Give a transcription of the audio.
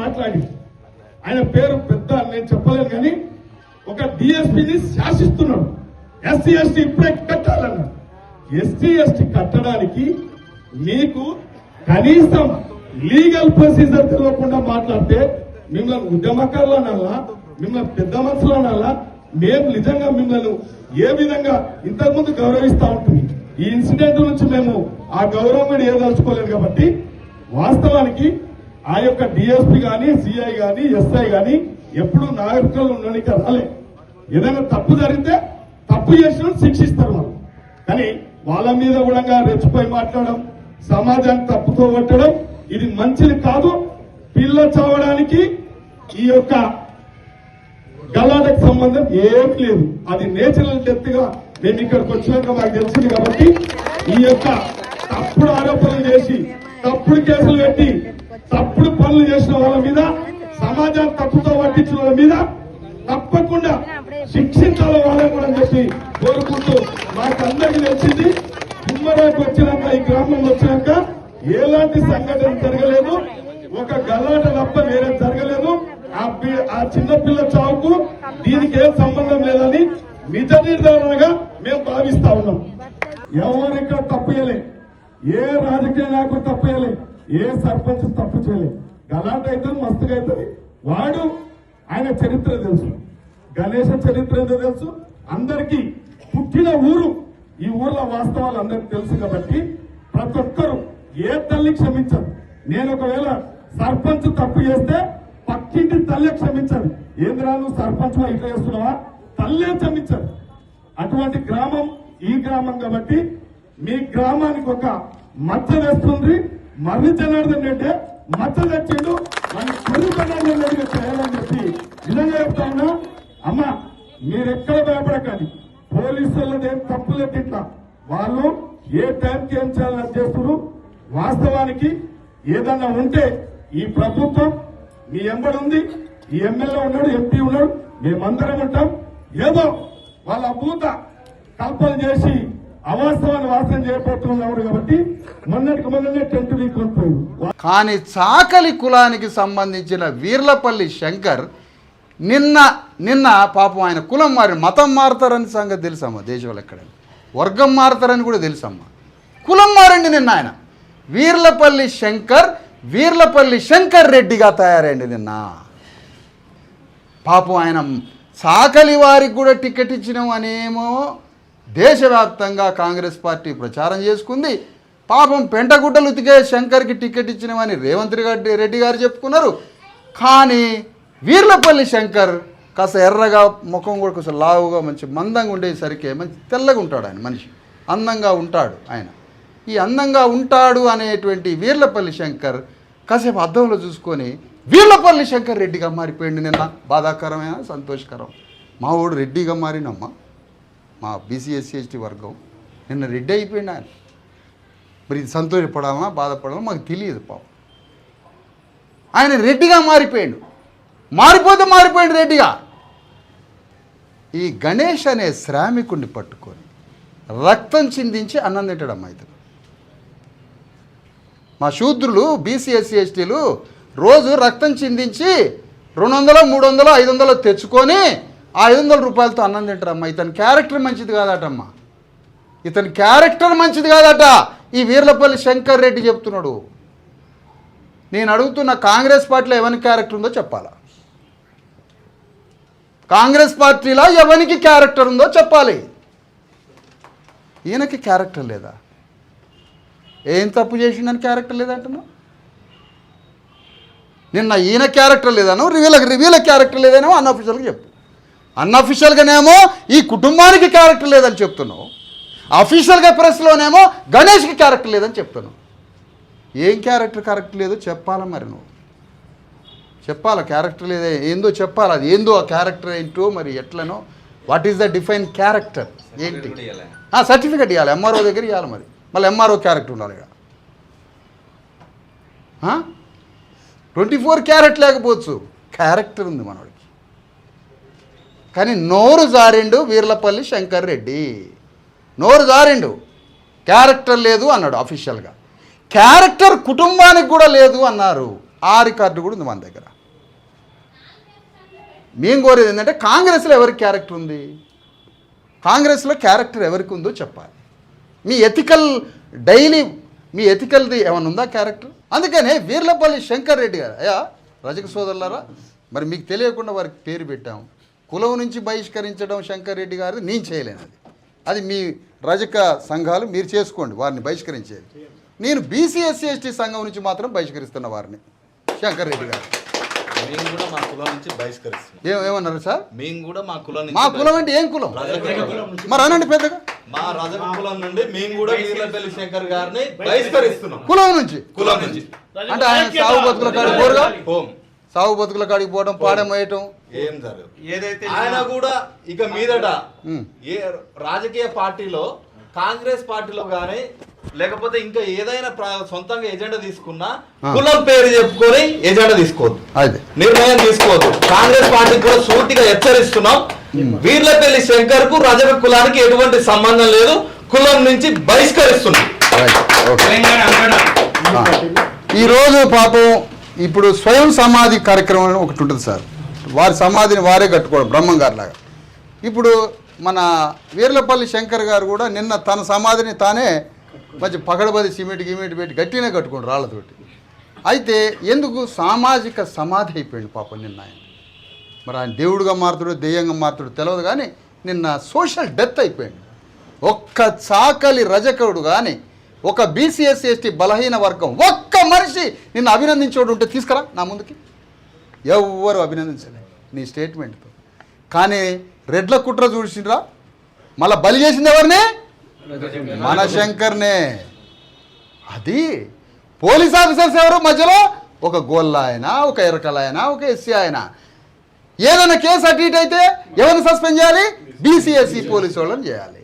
మాట్లాడి ఆయన పేరు పెద్ద నేను చెప్పలేను కానీ ఒక డిఎస్పీని శాసిస్తున్నాడు. ఎస్సీ ఎస్టీ ఇప్పుడే కట్టాలన్నాడు. ఎస్సీ ఎస్టీ కట్టడానికి మీకు కనీసం లీగల్ ప్రొసీజర్ తెలియకుండా మాట్లాడితే మిమ్మల్ని ఉద్యమకారులు అనాలా, మిమ్మల్ని పెద్ద మనుషులు అనాలా? మేము నిజంగా మిమ్మల్ని ఏ విధంగా ఇంతకుముందు గౌరవిస్తా ఉంటుంది. ఈ ఇన్సిడెంట్ నుంచి మేము ఆ గౌరవం ఏదలుచుకోలేదు కాబట్టి వాస్తవానికి ఆ యొక్క డిఎస్పీ గాని, సిఐ గాని, ఎస్ఐ గాని ఎప్పుడు నాగరికలు ఉండడానికి రాలే. ఏదైనా తప్పు జరిగితే తప్పు చేసిన శిక్షిస్తారు వాళ్ళు. కానీ వాళ్ళ మీద కూడా రెచ్చిపోయి మాట్లాడడం, సమాజాన్ని తప్పుతో కొట్టడం ఇది మంచిది కాదు. పిల్ల చావడానికి ఈ యొక్క గలాటకు సంబంధం ఏమీ లేదు. అది నేచురల్ డెత్ గా మేము ఇక్కడికి వచ్చినాక మాకు తెలిసింది. కాబట్టి ఈ యొక్క తప్పుడు ఆరోపణలు చేసి తప్పుడు కేసులు పెట్టి తప్పుడు పనులు చేసిన వాళ్ళ మీద, సమాజాన్ని తప్పుతో పట్టించిన వాళ్ళ మీద తప్పకుండా శిక్షించాలి వాళ్ళని కూడా చెప్పి కోరుకుంటూ మాకు అందరికీ తెలిసింది. గుమ్మరాకు వచ్చినాక, ఈ గ్రామం వచ్చినాక ఎలాంటి సంఘటన జరగలేదు. ఒక గలాట తప్ప వేరే జరగలేదు. ఆ చిన్నపిల్ల చావుకు దీనికి ఏం సంబంధం లేదని నిజ నిర్ధారణగా మేము భావిస్తా ఉన్నాం. ఎవరిక్కడ తప్పు చేయలే, ఏ రాజకీయ నాయకుడు తప్పు చేయలే, ఏ సర్పంచ్ తప్పు చేయలే. గలాట అయితే మస్తుగా అవుతుంది. వాడు ఆయన చరిత్ర తెలుసు, గణేశ చరిత్ర ఏదో తెలుసు అందరికీ. పుట్టిన ఊరు, ఈ ఊర్లో వాస్తవాలు అందరికి తెలుసు. కాబట్టి ప్రతి ఒక్కరు ఏ తల్లి క్షమించదు. నేను ఒకవేళ సర్పంచ్ తప్పు చేస్తే పక్కింటి తల్లి క్షమించదు. ఏంద్రా నువ్వు సర్పంచ్ ఇట్లా చేస్తున్నావా, తల్లే క్షమించదు. అటువంటి గ్రామం ఈ గ్రామం. కాబట్టి మీ గ్రామానికి ఒక మచ్చ వేస్తుంది. మర్రి జనార్దన్ రెడ్డి మచ్చ తెచ్చిండు, మన చెరు జనార్దన్ రెడ్డిగా చేయాలని చెప్పి నిజంగా చెప్తా ఉన్నా. అమ్మ మీరెక్కడ భయపడకండి. పోలీసులది ఏం తప్పులేదు. ఇట్లా వాళ్ళు ఏ టైంకి ఏం చేయాలని చేస్తున్నారు. వాస్తవానికి ఏదన్నా ఉంటే ఈ ప్రభుత్వం మీ ఎంబడి ఉంది. ఈ ఎమ్మెల్యే ఉన్నాడు, ఎంపీ ఉన్నాడు, మేమందరం ఉంటాం. ఏదో వాళ్ళ భూత కల్పన చేసి అవాస్తవాన్ని వాసన చేయబోతున్నారు. కాబట్టి మొన్ననే టెంట్ వీక్పోయారు. కానీ చాకలి కులానికి సంబంధించిన వీర్లపల్లి శంకర్ నిన్న పాపం ఆయన కులం మారి మతం మారుతారని సంగతి తెలుసమ్మా. దేశంలో ఎక్కడైనా వర్గం మారుతారని కూడా తెలుసమ్మా. కులం మారండి. నిన్న ఆయన వీర్లపల్లి శంకర్ రెడ్డిగా తయారైంది నిన్న. పాపం ఆయన చాకలి వారికి కూడా టికెట్ ఇచ్చినాం అనేమో దేశవ్యాప్తంగా కాంగ్రెస్ పార్టీ ప్రచారం చేసుకుంది. పాపం పెంటగుడ్డలు ఉతికే శంకర్కి టికెట్ ఇచ్చినామని రేవంత్ రెడ్డి గారు చెప్పుకున్నారు. కానీ వీర్లపల్లి శంకర్ కాస్త ఎర్రగా, ముఖం కూడా కొంచెం లావుగా, మంచి మందంగా ఉండేసరికి మంచి తెల్లగా ఉంటాడు ఆయన మనిషి, అందంగా ఉంటాడు ఆయన. ఈ అందంగా ఉంటాడు అనేటువంటి వీర్లపల్లి శంకర్ కాసేపు అద్దంలో చూసుకొని వీర్లపల్లి శంకర్ రెడ్డిగా మారిపోయింది నిన్న. బాధాకరమైన సంతోషకరం. మా ఊడు రెడ్డిగా మారినమ్మా. మా బీసీ ఎస్సీ ఎస్టీ వర్గం నిన్న రెడ్డి అయిపోయింది ఆయన. మరి ఇది సంతోషపడాలన్నా బాధపడాలన్నా మాకు తెలియదు. పాపం ఆయన రెడ్డిగా మారిపోయాడు. మారిపోయింది రెడ్డిగా. ఈ గణేష్ అనే శ్రామికుడిని పట్టుకొని రక్తం చిందించి అన్నం తింటాడమ్మా. ఇతను మా శూద్రులు బీసీ ఎస్సీ ఎస్టీలు రోజు రక్తం చిందించి 200, 300, 500 తెచ్చుకొని ఆ 500 రూపాయలతో అన్నం తింటారమ్మా. ఇతని క్యారెక్టర్ మంచిది కాదటమ్మా. ఇతని క్యారెక్టర్ మంచిది కాదట ఈ వీర్లపల్లి శంకర్ రెడ్డి చెప్తున్నాడు. నేను అడుగుతున్న కాంగ్రెస్ పార్టీలో ఎవరికి క్యారెక్టర్ ఉందో చెప్పాలా? కాంగ్రెస్ పార్టీలో ఎవరికి క్యారెక్టర్ ఉందో చెప్పాలి. ఈయనకి క్యారెక్టర్ లేదా? ఏం తప్పు చేసిండని క్యారెక్టర్ లేదంటున్నావు. నిన్న ఈయన క్యారెక్టర్ లేదను, వీళ్ళ క్యారెక్టర్ లేదనేమో అన్అఫీషియల్గా చెప్పు. అన్అఫీషియల్గానేమో ఈ కుటుంబానికి క్యారెక్టర్ లేదని చెప్తున్నావు. అఫీషియల్గా ప్రెస్లోనేమో గణేష్కి క్యారెక్టర్ లేదని చెప్తున్నావు. ఏం క్యారెక్టర్ లేదో చెప్పాలా? మరి నువ్వు చెప్పాలా? క్యారెక్టర్ లేదా ఏందో చెప్పాలి. అది ఏందో ఆ క్యారెక్టర్ ఏంటో మరి ఎట్లనో. What is the define character ఏంటి? సర్టిఫికెట్ ఇవ్వాలి, ఎంఆర్ఓ దగ్గర ఇవ్వాలి. మరి మళ్ళీ ఎంఆర్ఓ క్యారెక్టర్ ఉండాలి. ఇక్కడ 24 క్యారెట్ లేకపోవచ్చు, క్యారెక్టర్ ఉంది మనోడికి. కానీ నోరు జారిండు వీర్లపల్లి శంకర్ రెడ్డి. నోరు జారిండు, క్యారెక్టర్ లేదు అన్నాడు అఫీషియల్గా. క్యారెక్టర్ కుటుంబానికి కూడా లేదు అన్నారు. ఆ రికార్డు కూడా ఉంది మన దగ్గర. మేము కోరేది ఏంటంటే కాంగ్రెస్లో ఎవరికి క్యారెక్టర్ ఉంది, కాంగ్రెస్లో క్యారెక్టర్ ఎవరికి ఉందో చెప్పాలి. మీ ఎథికల్ డైలీ మీ ఎథికల్ది ఏమైనా ఉందా క్యారెక్టర్? అందుకనే వీర్లపల్లి శంకర్ రెడ్డి గారు, అయ్యా రజక సోదరులారా, మరి మీకు తెలియకుండా వారికి పేరు పెట్టాము. కులం నుంచి బహిష్కరించడం శంకర్ రెడ్డి గారిది నేను చేయలేను. అది మీ రజక సంఘాలు మీరు చేసుకోండి, వారిని బహిష్కరించేది. నేను బీసీ ఎస్సీ ఎస్టీ సంఘం నుంచి మాత్రం బహిష్కరిస్తున్న వారిని శంకర్ రెడ్డి గారు. మేము కూడా మా కులం నుంచి బహిష్కరిస్తున్నాం. ఏమన్నారు సార్? మేము కూడా మా కులం నుంచి మా కులం అంటే ఏం కులం మరి అనండి పెద్దగా. మా రజక కులం నుండి మేము కూడా వీర్లపల్లి శంకర్ గారిని బహిష్కరిస్తున్నాం. కులం నుంచి అంటే ఆయన సాగు బతుకుల కాడికి పోరుగా, సాగు బతుకుల కాడికి పోవడం, పాడమేయటం ఏం జరగదు. ఏదైతే ఆయన కూడా ఇక మీదట ఏ రాజకీయ పార్టీలో, కాంగ్రెస్ పార్టీలో గానీ లేకపోతే ఇంకా ఏదైనా సొంతంగా ఎజెండా తీసుకున్నా కులం పేరు చెప్పుకొని ఎజెండా తీసుకోవద్దు, నిర్ణయం తీసుకోవద్దు. కాంగ్రెస్ పార్టీ కూడా సూటిగా హెచ్చరిస్తున్నాం, వీర్లపల్లి శంకర్ కు రజక కులానికి ఎటువంటి సంబంధం లేదు, కులం నుంచి బహిష్కరిస్తున్నాం. ఈరోజు పాపం ఇప్పుడు స్వయం సమాధి కార్యక్రమం ఒకటి ఉంటుంది సార్, వారి సమాధిని వారే కట్టుకోవడం బ్రహ్మం గారి లాగా. ఇప్పుడు మన వీర్లపల్లి శంకర్ గారు కూడా నిన్న తన సమాధిని తానే మంచి పగడబది సిమెంట్ గిమెంట్ పెట్టి గట్టినే కట్టుకోండి రాళ్ళతోటి. అయితే ఎందుకు సామాజిక సమాధి అయిపోయింది పాపం నిన్న ఆయన. మరి ఆయన దేవుడుగా మారుతాడు దెయ్యంగా మారుతాడు తెలియదు, కానీ నిన్న సోషల్ డెత్ అయిపోయింది. ఒక్క చాకలి రజకుడు కానీ, ఒక బీసీఎస్సీ ఎస్టీ బలహీన వర్గం ఒక్క మనిషి నిన్ను అభినందించోడు ఉంటే తీసుకురా నా ముందుకి. ఎవ్వరు అభినందించలే నీ స్టేట్మెంట్తో. కానీ రెడ్ల కుట్ర చూసిండ్రా, మళ్ళీ బలి చేసింది ఎవరిని? మన శంకర్నే. అది పోలీస్ ఆఫీసర్స్ ఎవరు మధ్యలో? ఒక గోళ్ళ ఆయన, ఒక ఎరకల ఆయన, ఒక ఎస్సీ ఆయన. ఏదైనా కేసు అటు ఇటు అయితే ఎవరిని సస్పెండ్ చేయాలి? బీసీఎస్సీ పోలీసు వాళ్ళని చేయాలి.